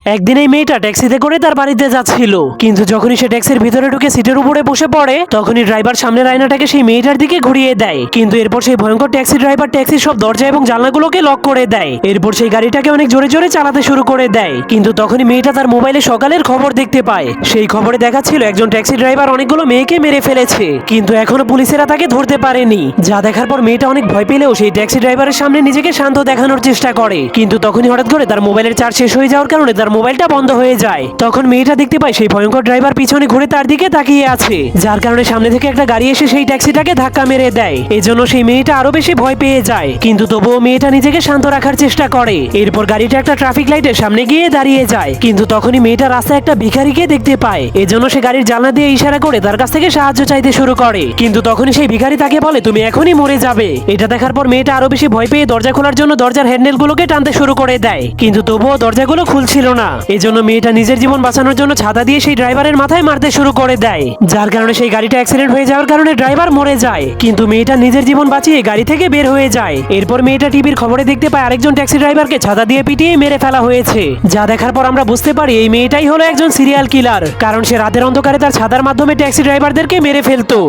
একদিন এই মেয়েটা ট্যাক্সিতে করে তার বাড়িতে যাচ্ছিল, কিন্তু যখনই সে ট্যাক্সির ভিতরে ঢুকে সিটের উপরে বসে পড়ে তখনই ড্রাইভার সামনের আয়নাটাকে সেই মেয়েটার দিকে ঘুরিয়ে দেয়। কিন্তু এরপর সেই ভয়ঙ্কর ট্যাক্সি ড্রাইভার ট্যাক্সির সব দরজা এবং জানলাগুলোকে লক করে দেয়। এরপর সেই গাড়িটাকে অনেক জোরে জোরে চালাতে শুরু করে দেয়। কিন্তু তখনই মেয়েটা তার মোবাইলে সকালের খবর দেখতে পায়। সেই খবরে দেখাচ্ছিল একজন ট্যাক্সি ড্রাইভার অনেকগুলো মেয়েকে মেরে ফেলেছে, কিন্তু এখনো পুলিশেরা তাকে ধরতে পারেনি। যা দেখার পর মেয়েটা অনেক ভয় পেলেও সেই ট্যাক্সি ড্রাইভারের সামনে নিজেকে শান্ত দেখানোর চেষ্টা করে। কিন্তু তখনই হঠাৎ করে তার মোবাইলের চার্জ শেষ হয়ে যাওয়ার কারণে তার মোবাইলটা বন্ধ হয়ে যায়। তখন মেয়েটা দেখতে পায় সেই ভয়ঙ্কর ড্রাইভার পিছনে ঘুরে তার দিকে তাকিয়ে আছে, যার কারণে সামনে থেকে একটা গাড়ি এসে সেই ট্যাক্সিটাকে ধাক্কা মেরে দেয়। এজন্য সেই মেয়েটা আরো বেশি ভয় পেয়ে যায়, কিন্তু তবুও মেয়েটা নিজেকে শান্ত রাখার চেষ্টা করে। এরপর গাড়িটা একটা ট্রাফিক লাইটের সামনে গিয়ে দাঁড়িয়ে যায়, কিন্তু তখনই মেয়েটা রাস্তায় একটা ভিখারিকে দেখতে পায়। এজন্য সে গাড়ির জানলা দিয়ে ইশারা করে তার কাছ থেকে সাহায্য চাইতে শুরু করে। কিন্তু তখনই সেই ভিখারি তাকে বলে তুমি এখনই মরে যাবে। এটা দেখার পর মেয়েটা আরো বেশি ভয় পেয়ে দরজা খোলার জন্য দরজার হ্যান্ডেল গুলোকে টানতে শুরু করে দেয়, কিন্তু তবুও দরজাগুলো খুলছিল না। এজন্য মেয়েটা নিজের জীবন বাঁচানোর জন্য ছাতা দিয়ে সেই ড্রাইভারের মাথায় মারতে শুরু করে দেয়, যার কারণে সেই গাড়িটা অ্যাক্সিডেন্ট হয়ে যাওয়ার কারণে ড্রাইভার মরে যায়। কিন্তু মেয়েটা নিজের জীবন বাঁচিয়ে গাড়ি থেকে বের হয়ে যায়। এরপর মেয়েটা টিভির খবরে দেখতে পায় আরেকজন ট্যাক্সি ড্রাইভারকে ছাতা দিয়ে পিটিয়ে মেরে ফেলা হয়েছে। যা দেখার পর আমরা বুঝতে পারি এই মেয়েটাই হলো একজন সিরিয়াল কিলার, কারণ সে রাতের অন্ধকারে তার ছাতার মাধ্যমে ট্যাক্সি ড্রাইভারদেরকে মেরে ফেলতো।